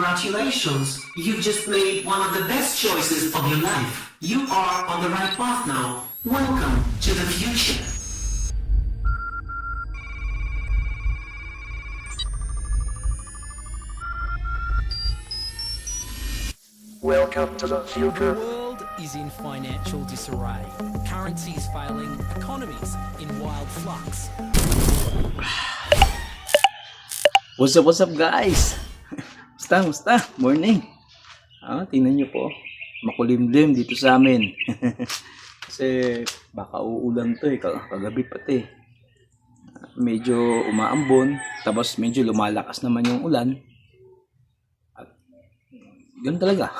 Congratulations! You've just made one of the best choices of your life. You are on the right path now. Welcome to the future. Welcome to the The future. world is in financial disarray. Currencies failing, economies in wild flux. What's up guys? Musta? Morning. Tingnan nyo po. Makulimlim dito sa amin. Kasi baka uulan to kagabi pati. Medyo umaambon, tapos medyo lumalakas naman yung ulan. At yun talaga.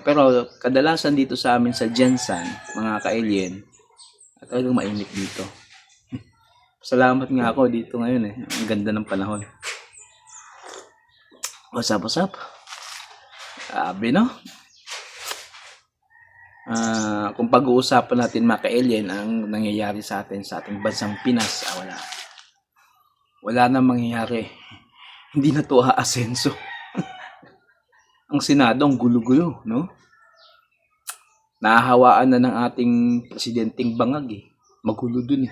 Pero kadalasan dito sa amin sa Jensan, mga ka-alien, talagang mainit dito. Salamat nga ako dito ngayon Ang ganda ng panahon. What's up? Sabi no? Kung pag-uusapan natin mga ka-alien ang nangyayari sa atin sa ating bansang Pinas, wala na mangyayari. Hindi na to aasenso. Ang Senado ang gulo-gulo, no? Nahahawaan na ng ating presidenteng bangag Magulo dun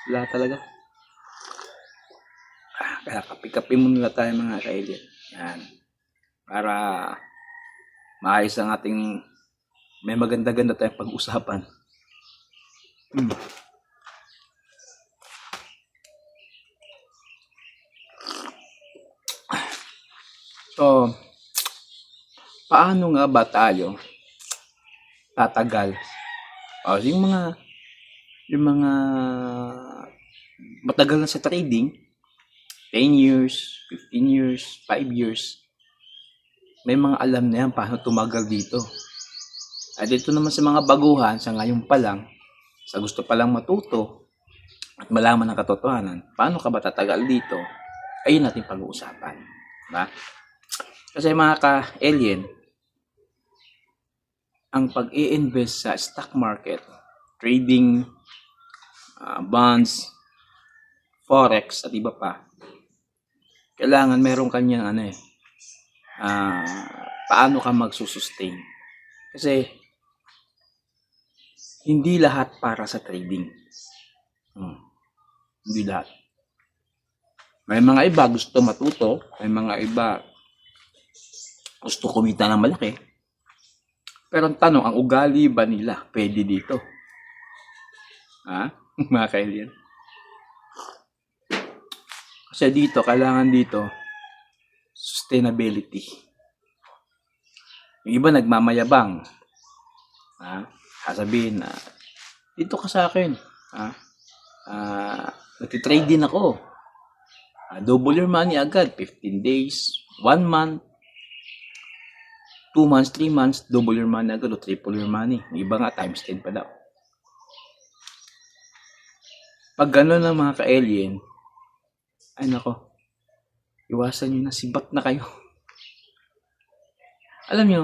Wala talaga. Kaya kapi-kapi muna tayo mga ka-alien. Yan. Para maayos ang ating may maganda-ganda tayong pag-usapan. So, paano nga ba tayo tatagal? Yung mga matagal na sa trading, 10 years, 15 years, 5 years, may mga alam na yan paano tumagal dito. At dito naman sa mga baguhan, sa ngayon pa lang, sa gusto pa lang matuto at malaman ng katotohanan, paano ka ba tatagal dito, ayun natin pag-uusapan. Diba? Kasi mga ka-alien, ang pag-i-invest sa stock market, trading, bonds, forex, at iba pa, kailangan meron kanyang paano ka magsusustain. Kasi hindi lahat para sa trading. Hindi lahat. May mga iba gusto matuto, may mga iba gusto kumita ng malaki. Pero ang tanong, ang ugali ba nila pwede dito? Mga ka-alien? Kasi dito, kailangan dito sustainability. Yung iba nagmamayabang. Sasabihin na dito ka sa akin. Nagtitrade din ako. Double your money agad. 15 days, 1 month, 2 months, 3 months, double your money agad o triple your money. Yung iba nga times 10 pa daw. Pag gano'n ng mga ka-alien, ay nako, iwasan nyo na, sibat na kayo. Alam nyo,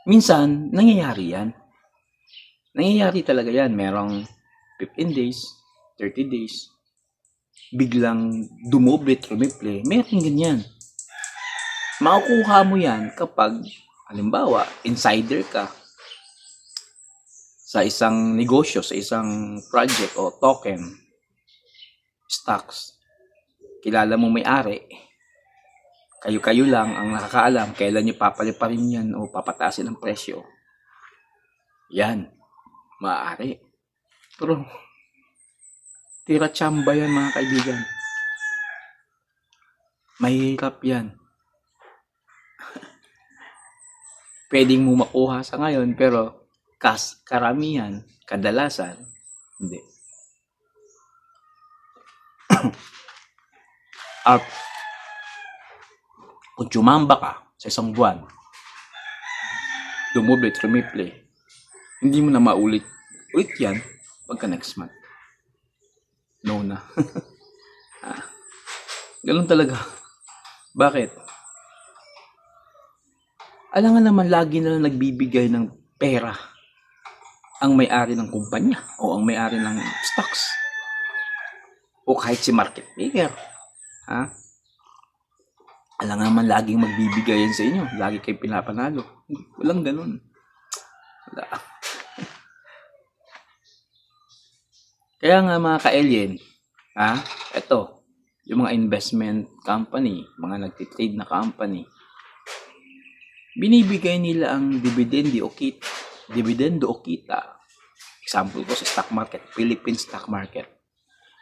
minsan, nangyayari yan. Nangyayari talaga yan. Merong 15 days, 30 days, biglang dumoble, trumiple. Meron ganyan. Makukuha mo yan kapag, halimbawa, insider ka sa isang negosyo, sa isang project o token, stocks. Kilala mo may-ari, kayo-kayo lang ang nakakaalam kailan nyo papaliparin yan o papataasin ang presyo. Yan, maaari. Pero, tira-tsamba yan mga kaibigan. Mahirap yan. Pwedeng mo makuha sa ngayon, pero karamihan, kadalasan, hindi. At kung tsumamba ka sa isang buwan, dumoble, trumiple, hindi mo na maulit yan pagka next month. No na. Ganun talaga. Bakit? Alam nga naman lagi na lang nagbibigay ng pera ang may-ari ng kumpanya o ang may-ari ng stocks o kahit si market maker. Alam naman laging magbibigay yan sa inyo. Lagi kayo pinapanalo. Walang ganun. Wala. Kaya nga mga ka-alien, eto, yung mga investment company, mga nagtitrade na company, binibigay nila ang dividendo o kita. Example ko sa stock market, Philippine stock market.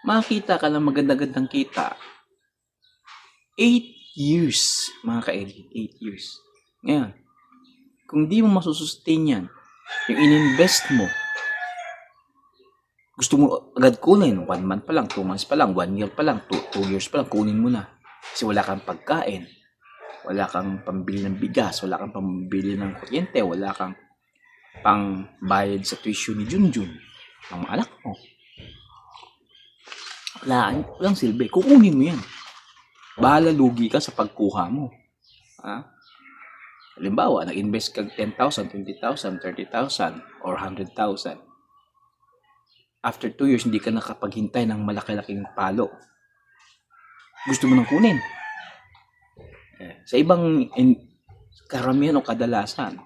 Makita ka ng maganda-gandang kita. 8 years, mga ka-alien, 8 years. Ngayon, kung di mo masusustain yan, yung in-invest mo, gusto mo agad kunin, 1 month pa lang, 2 months pa lang, 1 year pa lang, 2 years pa lang, kunin mo na. Kasi wala kang pagkain, wala kang pambili ng bigas, wala kang pambili ng kuryente, wala kang pang bayad sa tuition ni Junjun, ng mga anak mo. Walang silbi, kukunin mo yan. Bahala lugi ka sa pagkuha mo. Halimbawa, nag-invest ka 10,000, 20,000, 30,000, or 100,000. After 2 years, hindi ka nakapaghintay ng malaki-laking palo. Gusto mo nang kunin. Sa ibang karamihan o kadalasan,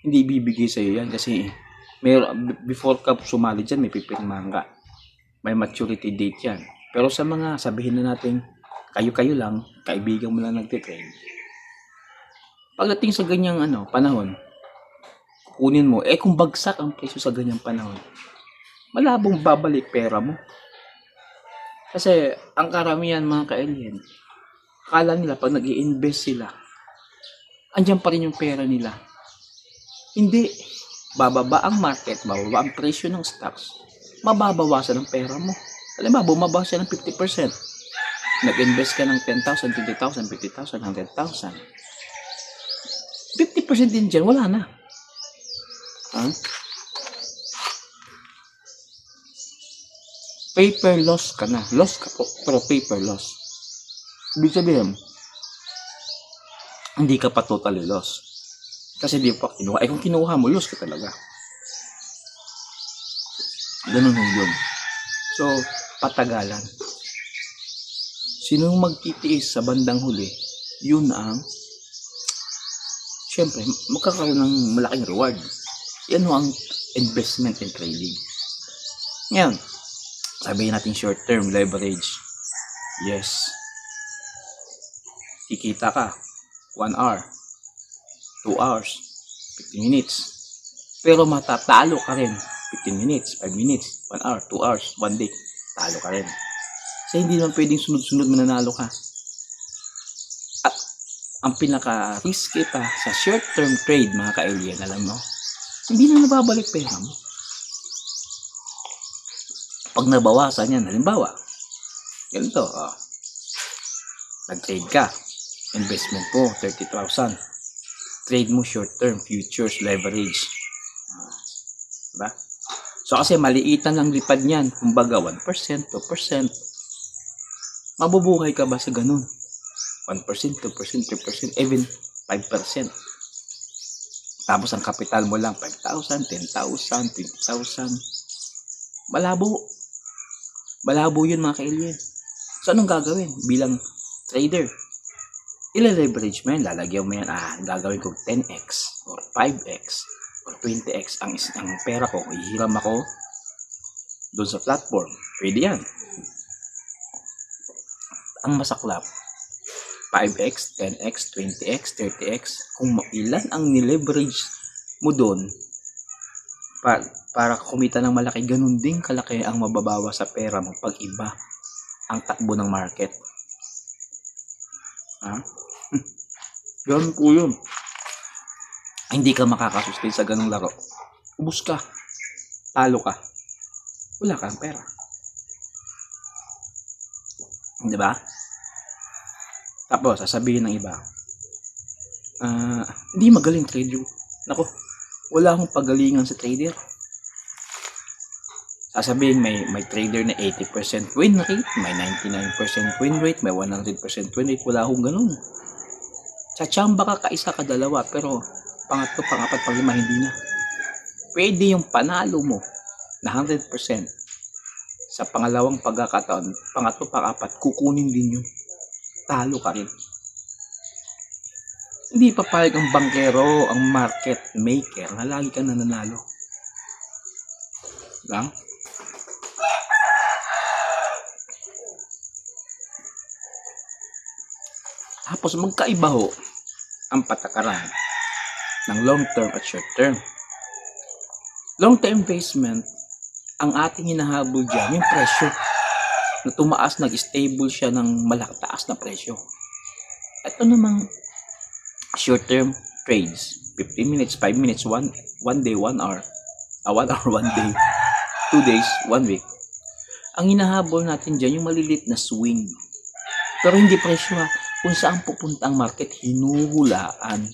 hindi bibigay sa iyo yan kasi before ka sumali dyan, may pipirmahan ka. May maturity date yan. Pero sa mga, sabihin na natin, kayo-kayo lang, kaibigan mo lang nagtitrade. Pagdating sa ganyang panahon, kunin mo, kung bagsak ang presyo sa ganyang panahon, malabong babalik pera mo. Kasi ang karamihan mga ka-alien, akala nila pag nag-i-invest sila, andyan pa rin yung pera nila. Hindi. Bababa ang market, bababa ang presyo ng stocks, mababawasan ang pera mo. Alam ba, bumaba siya ng 50%. Nag-invest ka ng 10,000, 20,000, 50,000, 100,000. 50% din dyan, wala na. Paper loss ka na. Loss ka po, pero paper loss. Ibig sabihin, hindi ka pa totally loss. Kasi di pa kinuha. Kung kinuha mo, loss ka talaga. Ganun yun. So, patagalan. Sinong magtitiis sa bandang huli, yun ang, syempre, magkakaroon ng malaking reward. Yan ang investment in trading. Ngayon, sabihin natin short-term leverage. Yes. Kikita ka. 1 hour. 2 hours. 15 minutes. Pero matatalo ka rin. 15 minutes, 5 minutes, 1 hour, 2 hours, 1 day. Talo ka rin. Kasi hindi naman pwedeng sunod-sunod mananalo ka. At ang pinaka-risky pa sa short-term trade, mga ka-alien, alam mo, hindi na nababalik pera mo. Pag nabawasan yan, halimbawa, ganito, nag-trade ka, investment mo, 30,000. Trade mo short-term, futures, leverage. Diba? So, kasi maliitan ang lipad niyan, kumbaga 1%, 2%. Mabubuhay ka ba sa ganun? 1%, 2%, 3%, even 5%. Tapos ang kapital mo lang, 5,000, 10,000, 20,000. Malabo. Malabo yun mga ka-alien. So, anong gagawin bilang trader? Ile-leverage mo yan, lalagyan mo yan, gagawin ko 10x or 5x or 20x ang pera ko, ihiram ako doon sa platform. Pwede yan. Ang masaklap, 5x, 10x, 20x, 30x, kung ilan ang nileverage mo doon para kumita ng malaki, ganun din kalaki ang mababawa sa pera mo pag iba ang takbo ng market. Ganun po yun. Hindi ka makakasustain sa ganung laro. Ubus ka. Talo ka. Wala kang pera. Diba? Tapos, sasabihin ng iba, hindi magaling trader. Nako, wala akong pagalingan sa trader. Sasabihin, may trader na 80% win rate, may 99% win rate, may 100% win rate. Wala akong ganun. Tsachamba ka, kaisa ka, dalawa, pero pangatlo, pangapat, panglima, hindi na. Pwede yung panalo mo na 100% sa pangalawang pagkakataon, pangatlo, pangapat, kukunin din yun. Talo ka rin. Hindi papayag ang bankero, ang market maker na lagi kang nananalo. Lang? Tapos magkaiba ho ang patakaran ng long term at short term. Long term investment, ang ating hinahabol dyan, yung presyo na tumaas, nag-stable siya ng malaktaas na presyo. Ito namang short term trades, 15 minutes, 5 minutes, 1 day, 1 hour, 1 hour, 1 day, 2 days, 1 week. Ang hinahabol natin dyan, yung malilit na swing. Pero hindi presyo ha. Kung saan pupunta ang market, hinuhulaan.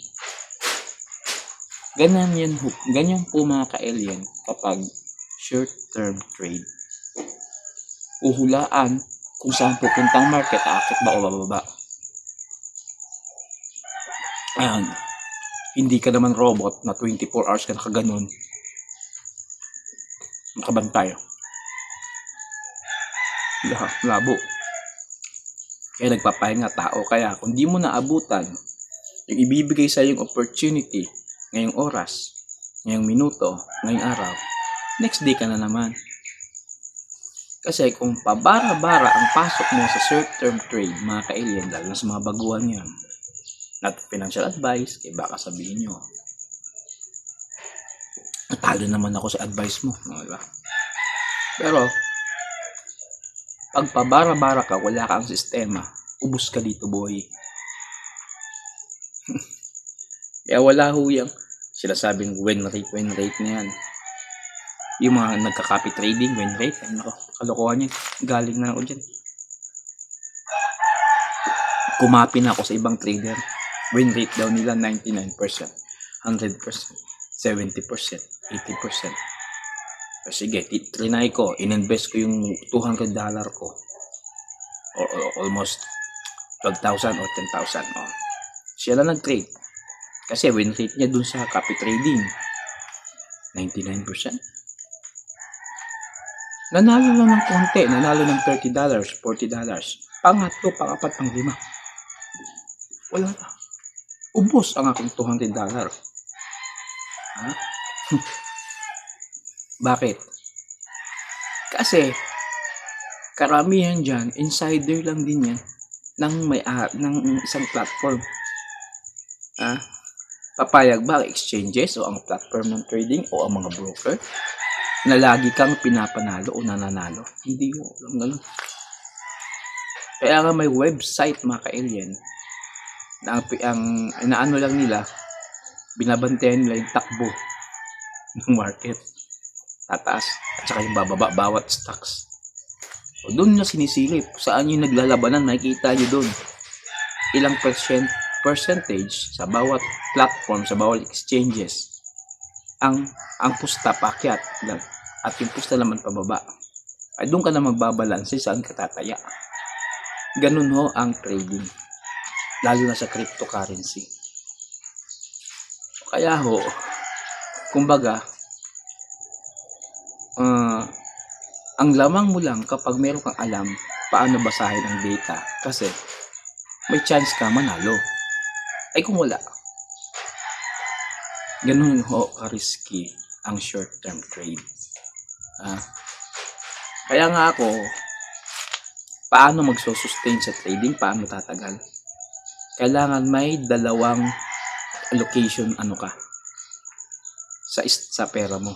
Ganyan po mga ka-alien kapag short-term trade. Uhulaan kung saan pupunta ang market, aakit ba o bababa. Ayan. Hindi ka naman robot na 24 hours ka nakaganon. Makabantay. Labo. Kaya nagpapahinga tao. Kaya kung di mo naabutan yung ibibigay sa yung opportunity ngayong oras, ngayong minuto, ngayong araw, next day ka na naman. Kasi kung pabara-bara ang pasok mo sa short-term trade, mga ka-alien, lalo na sa mga baguhan yan, not financial advice, kaya baka sabihin nyo, natalo naman ako sa advice mo. Diba? Pero, pag pabara-bara ka, wala kang sistema, ubus ka dito, boy. Kaya wala ho yung sinasabing win rate na yan. Yung mga nagka-copy trading, win rate, ay nako, kalokohan yan. Galing na ako dyan. Kumapi na ako sa ibang trader. Win rate daw nila 99%, 100%, 70%, 80%. Sige, trinay ko, in-invest ko yung $200 ko. Or almost 12,000 or 10,000. Oh. Siya lang nag-trade. Kasi win rate niya dun sa copy trading, 99%. Nanalo lang ng konti, nanalo ng $30, $40. Pangatlo, pangapat, panglima. Wala na. Ubos ang aking $200. Ha? Bakit? Kasi karamihan dyan, insider lang din yan ng isang platform. Papayag ba ang exchanges o ang platform ng trading o ang mga broker na lagi kang pinapanalo o nananalo? Hindi mo alam ganun. Kaya nga may website, mga ka-alien, na ang inaano lang nila, binabantayan nila yung takbo ng market. Tataas at saka yung bababa bawat stocks. O doon na sinisilip. Saan yung naglalabanan, makikita nyo doon. Ilang percentage sa bawat platform, sa bawat exchanges. Ang pusta pakyat at yung pusta naman pababa. Ay doon ka na magbabalanse saan ka tataya. Ganun ho ang trading. Lalo na sa cryptocurrency. Kaya ho, kumbaga, ang lamang mo lang kapag meron kang alam paano basahin ang data, kasi may chance ka manalo. Ay kung wala, ganun ho ka-risky ang short-term trade. Kaya nga ako, paano magsusustain sa trading, paano tatagal? Kailangan may dalawang allocation sa pera mo,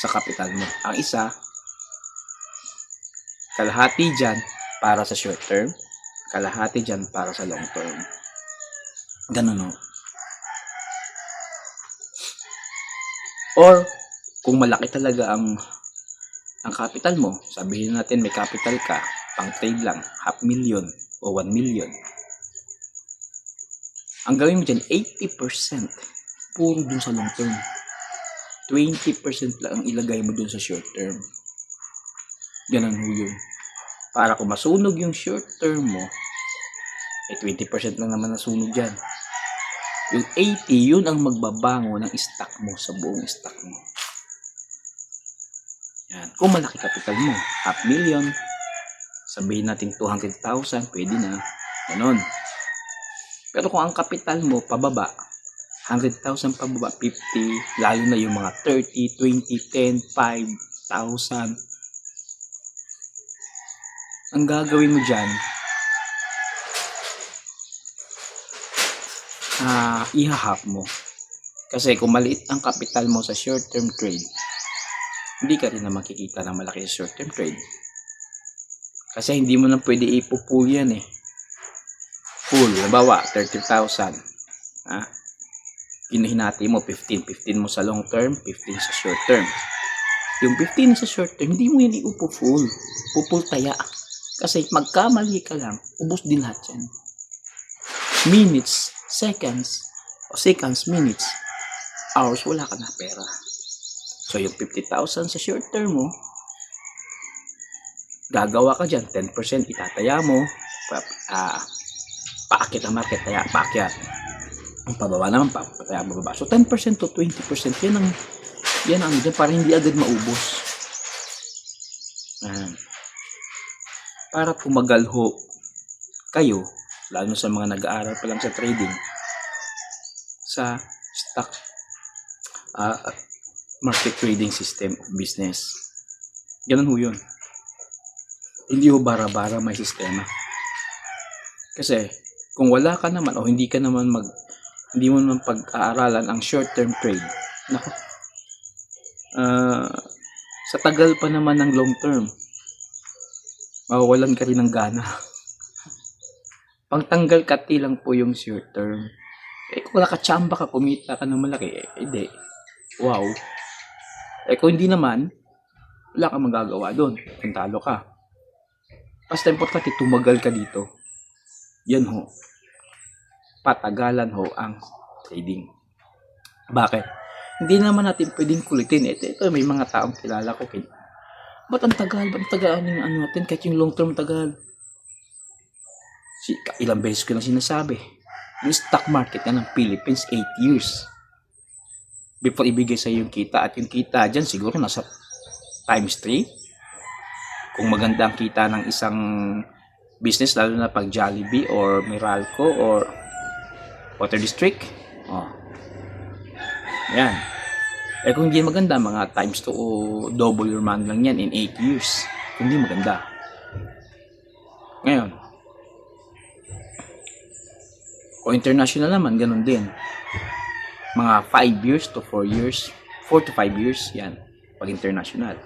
sa kapital mo. Ang isa, kalahati dyan para sa short term, kalahati dyan para sa long term. Ganun o. Or, kung malaki talaga ang capital mo, sabihin natin may capital ka, pang trade lang, 500,000 o 1 million. Ang gawin mo dyan, 80% puro dun sa long term. 20% lang ang ilagay mo dun sa short term. Ganun ho yun. Para kung masunog yung short term mo, 20% lang naman nasunog dyan. Yung 80, yun ang magbabango ng stock mo sa buong stock mo. Yan. Kung malaki capital mo, 500,000, sabihin natin 200,000, pwede na. Ganon. Pero kung ang kapital mo pababa, 100,000 pababa, 50, lalo na yung mga 30, 20, 10, 5,000. Ang gagawin mo dyan, ihahap mo. Kasi kung maliit ang kapital mo sa short-term trade, hindi ka rin na makikita ng malaki sa short-term trade. Kasi hindi mo na pwede ipupull yan eh. Full, nabawa, 30,000. Hinahinati mo, 15 mo sa long term, 15 sa short term. Yung 15 sa short term, hindi mo yan iupo-full. Pupul taya. Kasi magkamali ka lang, ubos din lahat yan. Minutes, seconds, minutes, hours, wala ka na pera. So yung 50,000 sa short term mo, gagawa ka dyan, 10% itataya mo, paakit ang market, taya, paakyat. Ang pababa naman, pataya, bababa. So 10% to 20%, yan ang dyan, para hindi agad maubos. Para tumagal ho kayo, lalo sa mga nag-aaral pa lang sa trading, sa stock market trading system of business. Ganun ho yun. Hindi ho bara-bara may sistema. Kasi kung wala ka naman o hindi mo naman pag-aaralan ang short-term trade, nako, sa tagal pa naman ng long term, mawawalan ka rin ng gana. Pangtanggal kati lang po yung short term. Kung wala ka tsamba ka, kumita ka ng malaki, hindi. Wow. Kung hindi naman, wala kang magagawa doon. Kung talo ka. Basta importante, tumagal ka dito. Yan ho. Patagalan ho ang trading. Bakit? Hindi naman natin pwedeng kulitin. Ito may mga taong kilala ko. Ba't ang tagal? Ba't ang tagal ng ano natin? Kahit yung long term tagal. Ilang beses ko na sinasabi. Yung stock market na ng Philippines, 8 years. Before ibigay sa yung kita. At yung kita dyan siguro nasa times 3. Kung maganda ang kita ng isang business, lalo na pag Jollibee or Meralco or Water District. Yan. Kung hindi maganda, mga times 2 o double your man lang yan in 8 years. Kung hindi maganda. Ngayon, o international naman, ganun din. Mga 5 years to 4 years, 4 to 5 years, yan, pag international.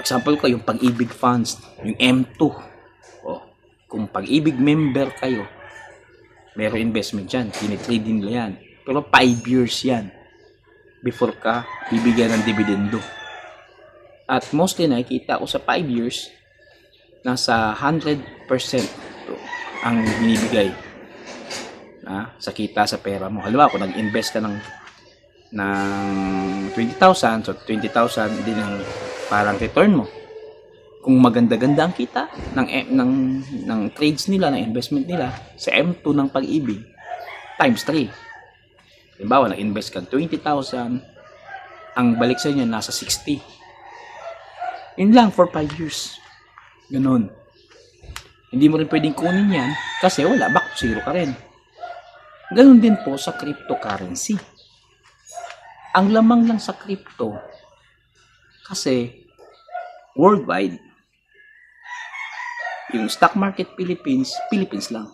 Example ko, yung Pag-ibig funds, yung M2. Kung Pag-ibig member kayo, meron investment yan, tinitrade din nila yan. Pero 5 years yan, before ka bibigyan ng dividendo. At mostly nakikita ko sa 5 years, nasa 100% ang binibigay sa kita sa pera mo. Halimbawa, kung nag-invest ka ng 20,000, so 20,000 din ang parang return mo. Kung maganda-ganda ang kita ng trades nila, ng investment nila sa M2 ng Pag-ibig, times 3. Halimbawa, nag-invest ka 20,000, ang balik sa inyo nasa 60. Yun lang for 5 years. Ganun. Hindi mo rin pwedeng kunin yan kasi wala, back to zero ka rin. Ganun din po sa cryptocurrency. Ang lamang lang sa crypto, kasi worldwide, yung stock market Philippines lang.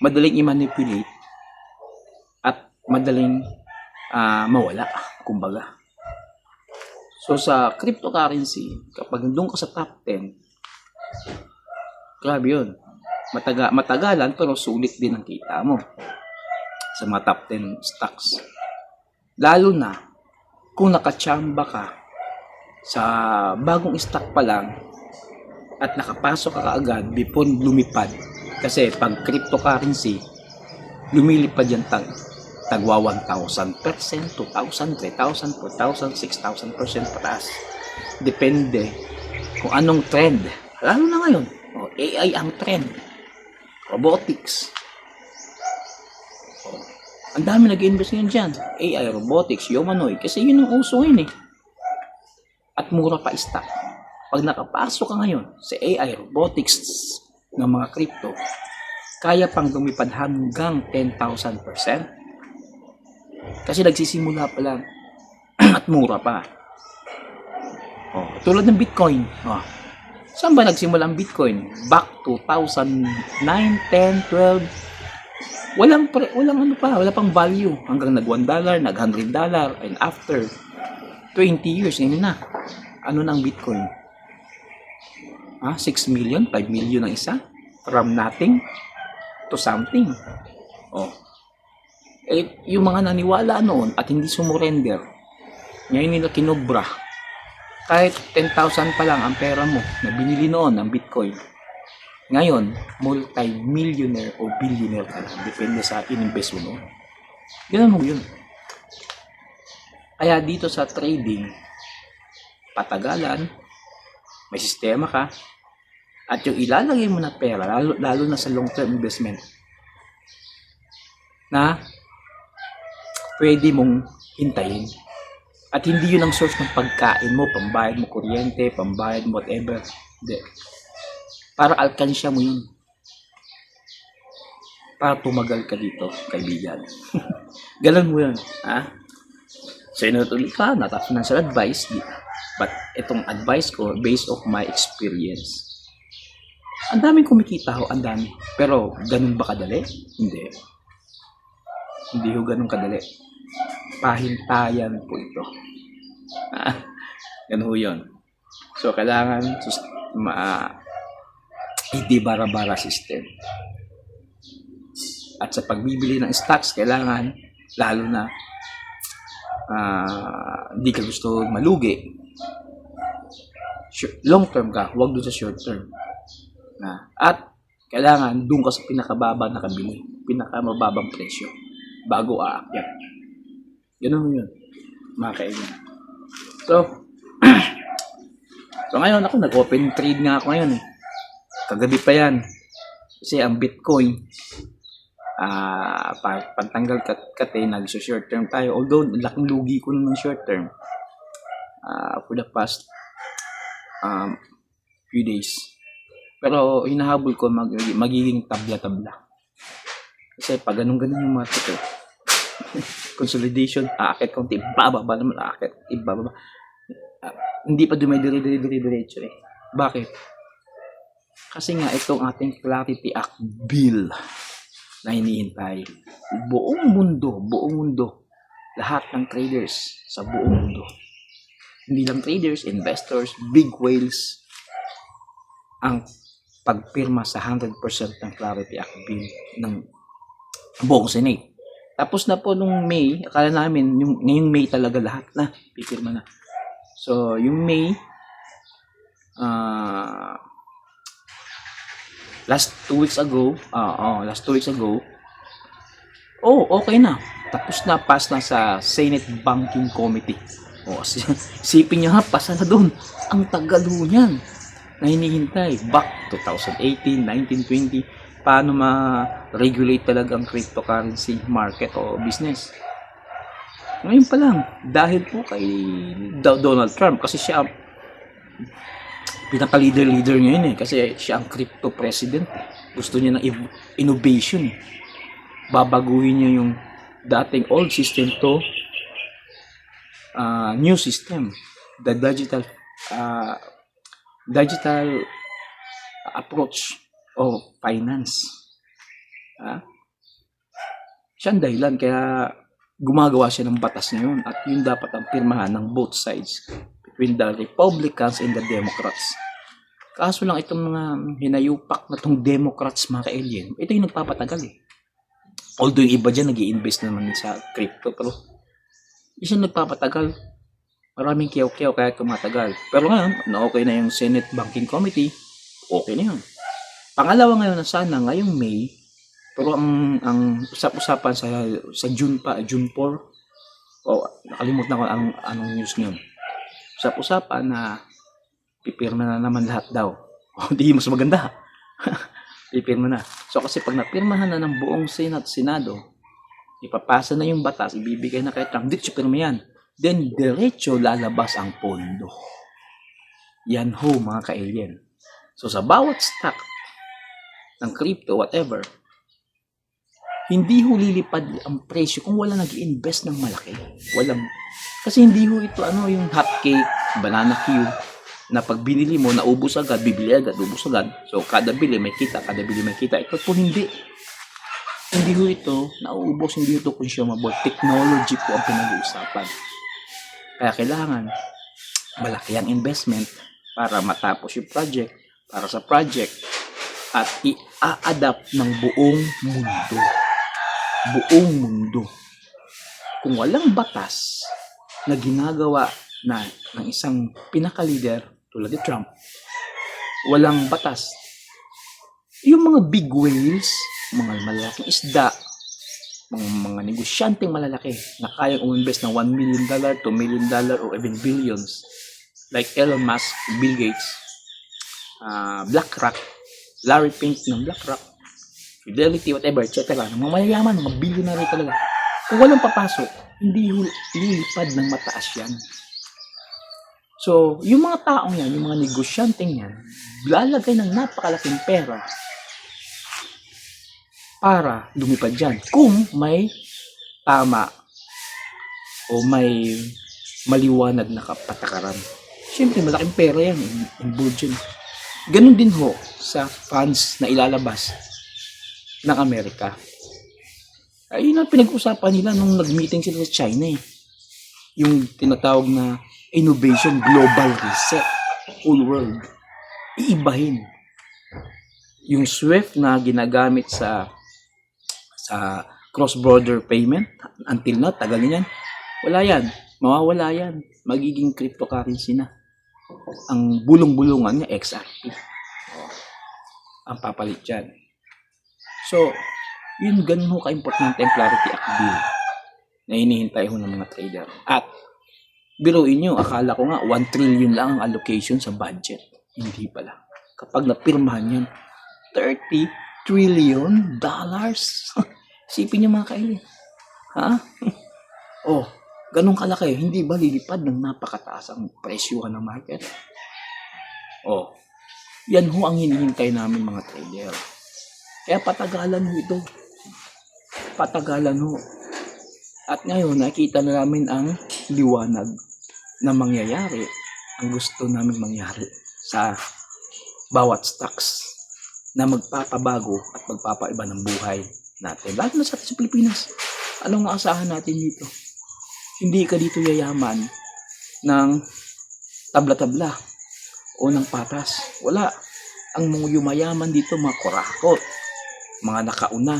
Madaling i-manipulate at madaling mawala, kumbaga. So sa cryptocurrency, kapag nandun ka sa top 10, grabe yun. Matagalan pero sulit din ang kita mo sa mga top 10 stocks. Lalo na kung nakachamba ka sa bagong stock pa lang at nakapasok ka kaagad before lumipad. Kasi pag cryptocurrency, lumilipad yan tagwa 1,000%, 2,000, 3,000, 4,000, 6,000% pataas. Depende kung anong trend. Lalo na ngayon, AI ang trend. Robotics. Ang dami nag-invest ngayon dyan. AI, robotics, humanoid. Kasi yun ang uso ngayon eh. At mura pa stock. Pag nakapasok ka ngayon sa AI, robotics ng mga crypto, kaya pang lumipad hanggang 10,000%. Kasi nagsisimula pa lang at mura pa. Oh, tulad ng Bitcoin. Oh. Saan ba nagsimula ang Bitcoin? Back 2009, 10, 12. Walang ano pa, wala pang value hanggang nag $1, nag $100 and after 20 years yun na. Ano na ang Bitcoin? 6 million, 5 million ang isa? From nothing to something. Oh. Yung mga naniwala noon at hindi sumurrender, ngayon nila kinobra. Kahit 10,000 pa lang ang pera mo na binili noon ng Bitcoin, ngayon, multi-millionaire o billionaire ka lang. Depende sa in-invest mo noon. Ganun mo yun. Kaya dito sa trading, patagalan, may sistema ka, at yung ilalagay mo na pera, lalo na sa long-term investment, na pwede mong hintayin. At hindi yun ang source ng pagkain mo, pambayad mo kuryente, pambayad mo whatever. Hindi. Para alkansya mo yun. Para tumagal ka dito, kaibigan. Ganon mo yun. Ha? So, inutuloy ka, not a financial advice. But itong advice ko, based of my experience. Ang daming kumikita ho, ang dami. Pero, ganun ba kadali? Hindi. Hindi ho ganun kadali. Pahintayan po ito. Ganun ho yun. So, kailangan hindi bara-bara system. At sa pagbibili ng stocks, kailangan, lalo na hindi ka gusto malugi, long term ka, huwag doon sa short term. At kailangan doon ka sa pinakababa na kabili, pinakamababang presyo bago aakyat. Ganun yun, mga kaibigan. So ngayon ako, nag-open trade nga ako ngayon. Kagabi pa yan. Kasi ang Bitcoin, pantanggal kate, nag-short term tayo. Although, laking lugi ko ng short term for the past few days. Pero hinahabol ko magiging tabla-tabla. Kasi pag ganun-ganun yung market consolidation, aakit konti, bababa naman, aakit, ibababa. Hindi pa dumidiri-diretso eh. Bakit? Kasi nga itong ating Clarity Act Bill na hinihintay. Buong mundo, lahat ng traders sa buong mundo. Hindi lang traders, investors, big whales, ang pagpirma sa 100% ng Clarity Act Bill ng buong Senate. Tapos na po nung May, akala namin, ngayong May talaga lahat na, pipirma na. So, yung May, last 2 weeks ago, okay na. Tapos na, pass na sa Senate Banking Committee. Sipin nyo ha, pasa na doon. Ang tagal ho niyan na hinihintay. Back 2018, 19, 20, paano ma-regulate talaga ang cryptocurrency market o business. Ngayon pa lang, dahil po kay Donald Trump, kasi siya pinaka-leader ngayon kasi siya ang crypto president. Gusto niya ng innovation. Babaguhin niya yung dating old system to new system. The digital approach of finance. Siya ang dahilan kaya gumagawa siya ng batas na yun at yun dapat ang pirmahan ng both sides between the Republicans and the Democrats. Kaso lang itong mga hinayupak na itong Democrats, mga ka-alien, ito yung nagpapatagal eh. Although yung iba dyan nag-i-invest naman sa crypto, pero isa nagpapatagal. Maraming kiyaw-kiyaw kaya tumatagal. Pero ngayon, na okay na yung Senate Banking Committee, okay na yun. Pangalawa ngayon na sana, ngayong May, pero ang usap-usapan sa June 4, nakalimutan ko anong news ngayon. Usap-usapan na pipirma na naman lahat daw. Di mas maganda. Pipirma na. So kasi pag napirmahan na ng buong Senado, ipapasa na yung batas, ibibigay na kay Trump, dito pirma yan. Then, diretso lalabas ang pondo. Yan ho, mga ka-alien. So, sa bawat stock ng crypto, whatever, Hindi ho lilipad ang presyo kung wala nag-invest ng malaki. Walang, kasi hindi ho ito yung hotcake, banana Q, na pag binili mo, naubos agad, bibili agad, ubos agad. So, kada bili may kita, kada bili may kita. Ito po hindi. Hindi ho ito, nauubos, hindi ito consumable. Technology po ang pinag-uusapan. Kaya kailangan, malaki ang investment para matapos yung project, para sa project, at i-adapt ng buong mundo. Buong mundo. Kung walang batas na ginagawa ng isang pinaka-leader tulad ni Trump, walang batas. Yung mga big whales, mga malalaking isda, mga negosyanteng malalaki na kayang uminvest ng $1 million, $2 million, or even billions, like Elon Musk, Bill Gates, BlackRock, Larry Pink ng BlackRock, Fidelity, whatever, etc. Ng mga mayayaman, mga billionaire talaga. Kung walang papasok, hindi lilipad ng mataas yan. So, yung mga taong yan, yung mga negosyanteng yan, lalagay ng napakalaking pera para lumipad dyan. Kung may tama o may maliwanag na kapatakaran. Siyempre, malaking pera yan, involved yun. Ganun din ho sa funds na ilalabas ng Amerika. Ay, yun ang pinag-usapan nila nung nag-meeting sila sa China eh. Yung tinatawag na Innovation Global Reset, whole world. Iibahin. Yung SWIFT na ginagamit sa cross-border payment, until now, tagal na yan. Wala yan. Mawawala yan. Magiging cryptocurrency na. Ang bulong-bulungan niya, XRP. Ang papalit dyan. So, yun ganun ho ka-importante ang Clarity Act Bill na hinihintay ho ng mga trader. At, biruin nyo, akala ko nga 1 trillion lang ang allocation sa budget. Hindi pala. Kapag napirmahan yan, $30 trillion. Isipin nyo mga kaili. Ha? Oh, ganun kalaki. Hindi ba lilipad ng napakataas ang presyuhan ng market? Oh, yan ho ang hinihintay namin mga trader. Kaya patagalan ho ito. Patagalan ho. At ngayon, nakita na namin ang liwanag na mangyayari, ang gusto namin mangyari sa bawat stocks na magpapabago at magpapaiba ng buhay natin. Lalo na sa Pilipinas. Anong aasahan natin dito? Hindi ka dito yayaman ng tabla-tabla o ng patas. Wala. Ang mga yumayaman dito, mga kurakot, mga nakauna,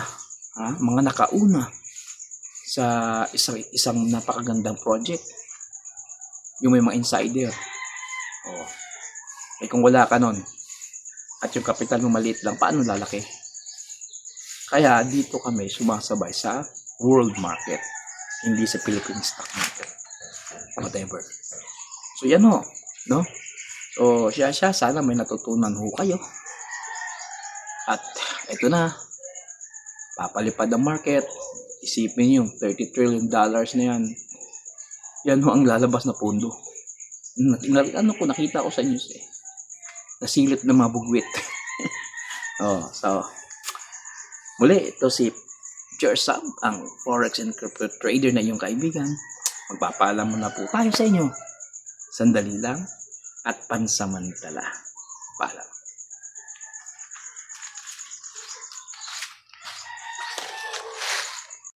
mga nakauna sa isang napakagandang project. Yung may mga insider. Oh. Eh kung wala ka nun, at yung kapital mo maliit lang, paano lalaki? Kaya dito kami sumasabay sa world market, hindi sa Philippine stock market. Whatever. So yan ho, no? So siya, sana may natutunan ho kayo. At ito na, papalipad ang market. Isipin yung $30 trillion na yan. Yan ho ang lalabas na pondo. Nakita ko sa news eh. Nasilip ng mga bugwit. So, muli, ito si George Sam, ang Forex and Crypto Trader na iyong kaibigan. Magpapaalam muna po tayo sa inyo. Sandali lang at pansamantala. Paalam.